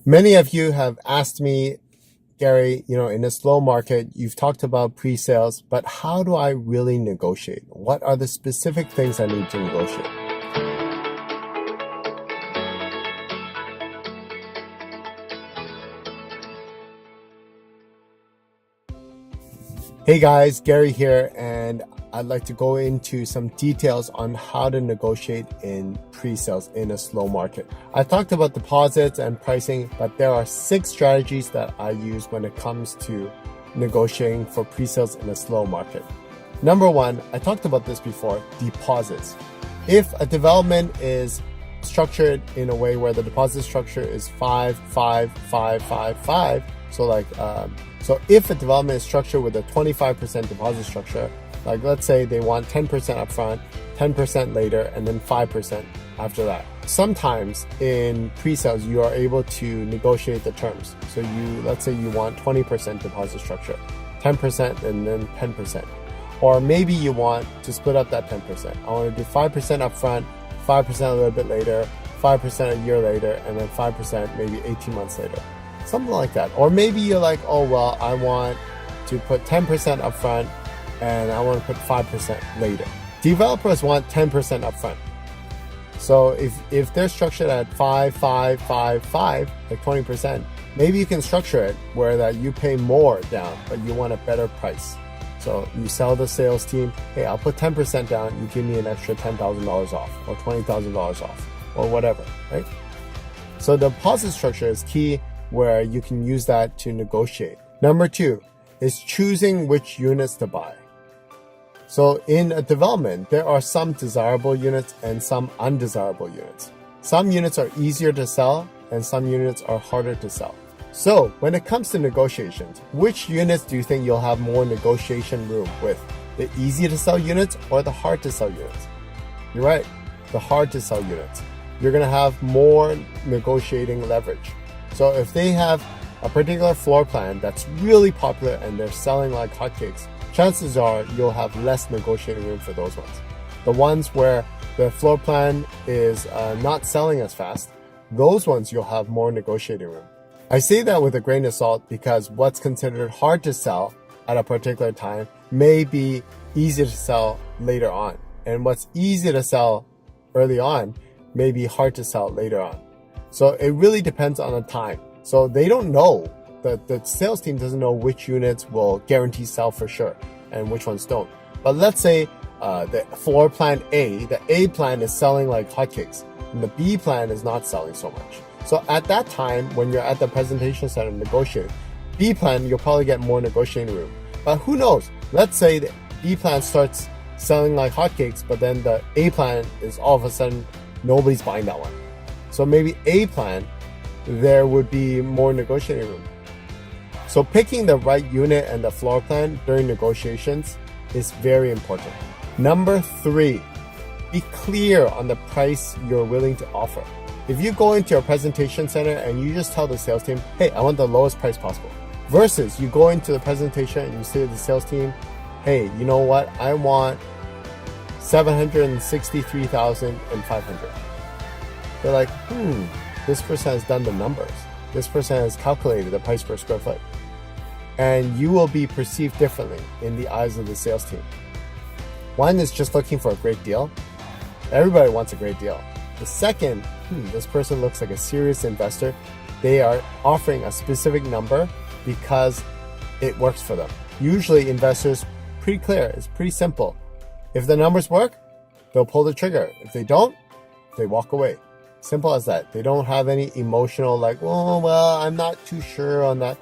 Many of you have asked me, Gary, in a slow market, you've talked about pre-sales, but how do I really negotiate? What are the specific things I need to negotiate? Hey guys, Gary here, and I'd like to go into some details on how to negotiate in pre-sales in a slow market. I talked about deposits and pricing, but there are 6 strategies that I use when it comes to negotiating for pre-sales in a slow market. Number 1, I talked about this before, deposits. If a development is structured in a way where the deposit structure is 5, 5, 5, 5, 5, so if a development is structured with a 25% deposit structure, like let's say they want 10% upfront, 10% later, and then 5% after that. Sometimes in pre-sales, you are able to negotiate the terms. So let's say you want 20% deposit structure, 10% and then 10%. Or maybe you want to split up that 10%. I want to do 5% upfront, 5% a little bit later, 5% a year later, and then 5% maybe 18 months later. Something like that. Or maybe you're like, oh, well, I want to put 10% upfront and I want to put 5% later. Developers want 10% upfront. So if they're structured at 5, 5, 5, 5, like 20%, maybe you can structure it where that you pay more down, but you want a better price. So you sell the sales team, hey, I'll put 10% down, you give me an extra $10,000 off or $20,000 off or whatever, right? So the deposit structure is key, where you can use that to negotiate. Number 2 is choosing which units to buy. So in a development, there are some desirable units and some undesirable units. Some units are easier to sell and some units are harder to sell. So when it comes to negotiations, which units do you think you'll have more negotiation room with? The easy to sell units or the hard to sell units? You're right, the hard to sell units. You're gonna have more negotiating leverage. So if they have a particular floor plan that's really popular and they're selling like hotcakes, chances are you'll have less negotiating room for those ones. The ones where the floor plan is not selling as fast, those ones you'll have more negotiating room. I say that with a grain of salt because what's considered hard to sell at a particular time may be easy to sell later on. And what's easy to sell early on may be hard to sell later on. So it really depends on the time. So they don't know, the sales team doesn't know which units will guarantee sell for sure and which ones don't. But let's say the floor plan A, the A plan is selling like hotcakes and the B plan is not selling so much. So at that time, when you're at the presentation center negotiating, B plan, you'll probably get more negotiating room. But who knows? Let's say the B plan starts selling like hotcakes, but then the A plan is all of a sudden, nobody's buying that one. So maybe A plan, there would be more negotiating room. So picking the right unit and the floor plan during negotiations is very important. Number 3, be clear on the price you're willing to offer. If you go into your presentation center and you just tell the sales team, hey, I want the lowest price possible, versus you go into the presentation and you say to the sales team, hey, you know what? I want $763,500. They're like, this person has done the numbers. This person has calculated the price per square foot. And you will be perceived differently in the eyes of the sales team. One is just looking for a great deal. Everybody wants a great deal. The second, this person looks like a serious investor. They are offering a specific number because it works for them. Usually investors, pretty clear, it's pretty simple. If the numbers work, they'll pull the trigger. If they don't, they walk away. Simple as that. They don't have any emotional like, oh, well, I'm not too sure on that.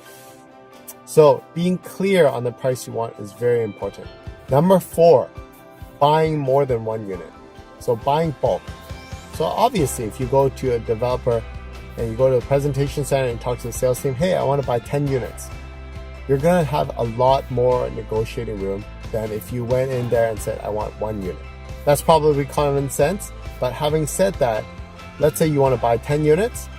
So being clear on the price you want is very important. Number 4, buying more than one unit. So buying bulk. So obviously, if you go to a developer and you go to the presentation center and talk to the sales team, hey, I want to buy 10 units. You're going to have a lot more negotiating room than if you went in there and said, I want 1 unit. That's probably common sense. But having said that, let's say you want to buy 10 units.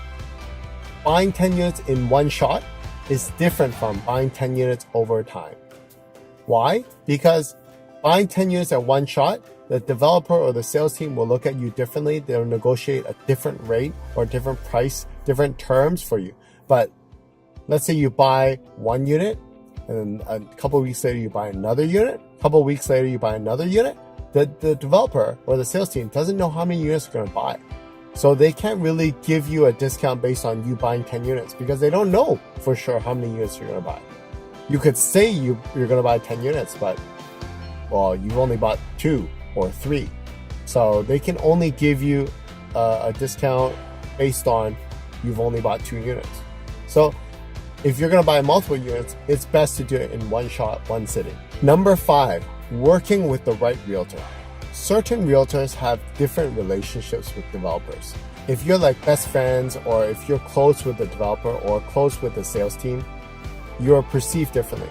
Buying 10 units in one shot is different from buying 10 units over time. Why? Because buying 10 units at one shot, the developer or the sales team will look at you differently. They'll negotiate a different rate or different price, different terms for you. But let's say you buy one unit, and then a couple of weeks later you buy another unit, a couple of weeks later you buy another unit. The developer or the sales team doesn't know how many units they're going to buy. So they can't really give you a discount based on you buying 10 units because they don't know for sure how many units you're going to buy. You could say you're going to buy 10 units, but well, you've only bought 2 or 3. So they can only give you a discount based on you've only bought 2 units. So if you're going to buy multiple units, it's best to do it in one shot, one sitting. Number 5, working with the right realtor. Certain realtors have different relationships with developers. If you're like best friends, or if you're close with the developer or close with the sales team, you're perceived differently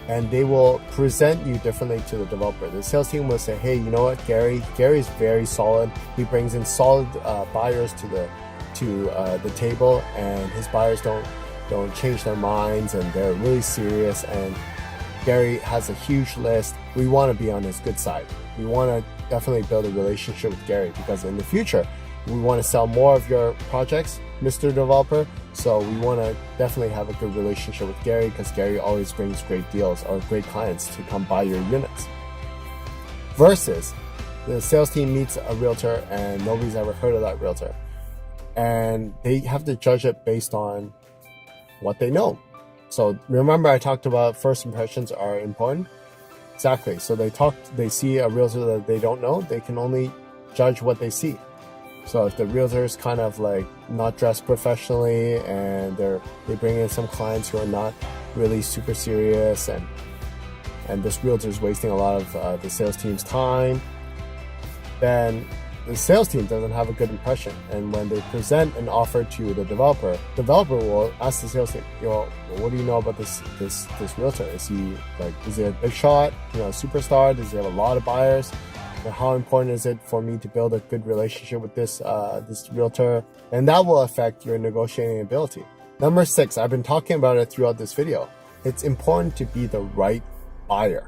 and they will present you differently to the developer. The sales team will say, hey, you know what, Gary's very solid. He brings in solid buyers to the table, and his buyers don't change their minds, and they're really serious, and Gary has a huge list. We want to be on his good side. We want to definitely build a relationship with Gary, because in the future, we want to sell more of your projects, Mr. Developer. So we want to definitely have a good relationship with Gary, because Gary always brings great deals or great clients to come buy your units. Versus the sales team meets a realtor and nobody's ever heard of that realtor, and they have to judge it based on what they know. So remember I talked about first impressions are important. Exactly. So they see a realtor that they don't know, they can only judge what they see. So if the realtor is kind of like not dressed professionally, and they bring in some clients who are not really super serious, and this realtor is wasting a lot of the sales team's time, then the sales team doesn't have a good impression. And when they present an offer to the developer will ask the sales team, what do you know about this realtor? Is he a big shot, superstar? Does he have a lot of buyers? How important is it for me to build a good relationship with this realtor? And that will affect your negotiating ability. Number 6, I've been talking about it throughout this video. It's important to be the right buyer.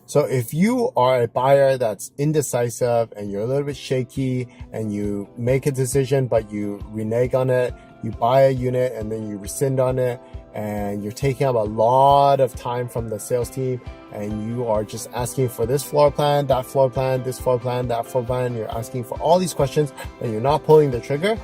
So if you are a buyer that's indecisive and you're a little bit shaky, and you make a decision but you renege on it, you buy a unit and then you rescind on it, and you're taking up a lot of time from the sales team, and you are just asking for this floor plan, that floor plan, this floor plan, that floor plan, you're asking for all these questions and you're not pulling the trigger,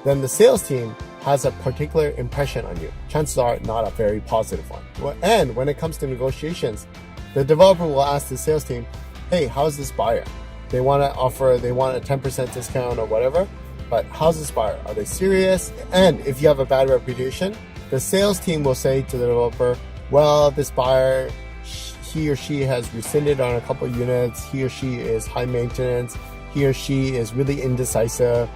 then the sales team has a particular impression on you. Chances are not a very positive one. And when it comes to negotiations, the developer will ask the sales team, hey, how's this buyer? They want a 10% discount or whatever, but how's this buyer? Are they serious? And if you have a bad reputation, the sales team will say to the developer, well, this buyer, he or she has rescinded on a couple of units, he or she is high maintenance, he or she is really indecisive,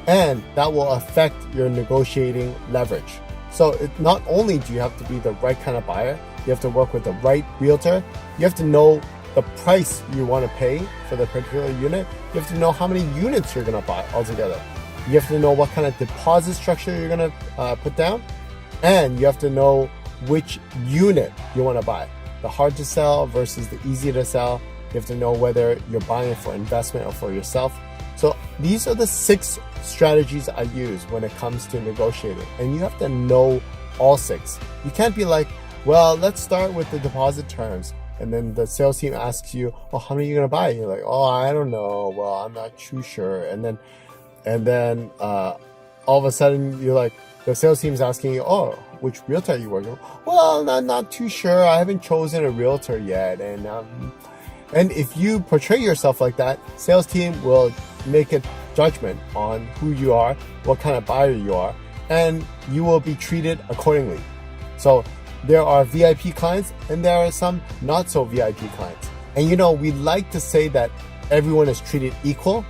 and that will affect your negotiating leverage. So not only do you have to be the right kind of buyer, you have to work with the right realtor, you have to know the price you want to pay for the particular unit, you have to know how many units you're going to buy altogether, you have to know what kind of deposit structure you're going to put down, and you have to know which unit you want to buy, the hard to sell versus the easy to sell. You have to know whether you're buying it for investment or for yourself. So these are the 6 strategies I use when it comes to negotiating, and you have to know all 6. You can't be like, well, let's start with the deposit terms, and then the sales team asks you, well, how many are you going to buy? And you're like, oh, I don't know, well, I'm not too sure. And then all of a sudden you're like, the sales team is asking you, oh, which realtor are you working with? Well, not too sure, I haven't chosen a realtor yet. And if you portray yourself like that, sales team will make a judgment on who you are, what kind of buyer you are, and you will be treated accordingly. So there are VIP clients and there are some not so VIP clients. And we like to say that everyone is treated equal.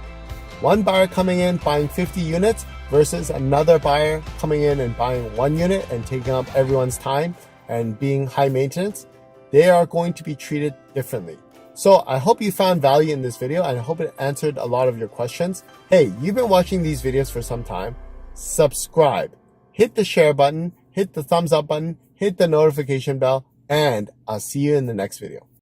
One buyer coming in buying 50 units versus another buyer coming in and buying 1 unit and taking up everyone's time and being high maintenance, they are going to be treated differently. So I hope you found value in this video, and I hope it answered a lot of your questions. Hey, you've been watching these videos for some time. Subscribe, hit the share button, hit the thumbs up button, hit the notification bell, and I'll see you in the next video.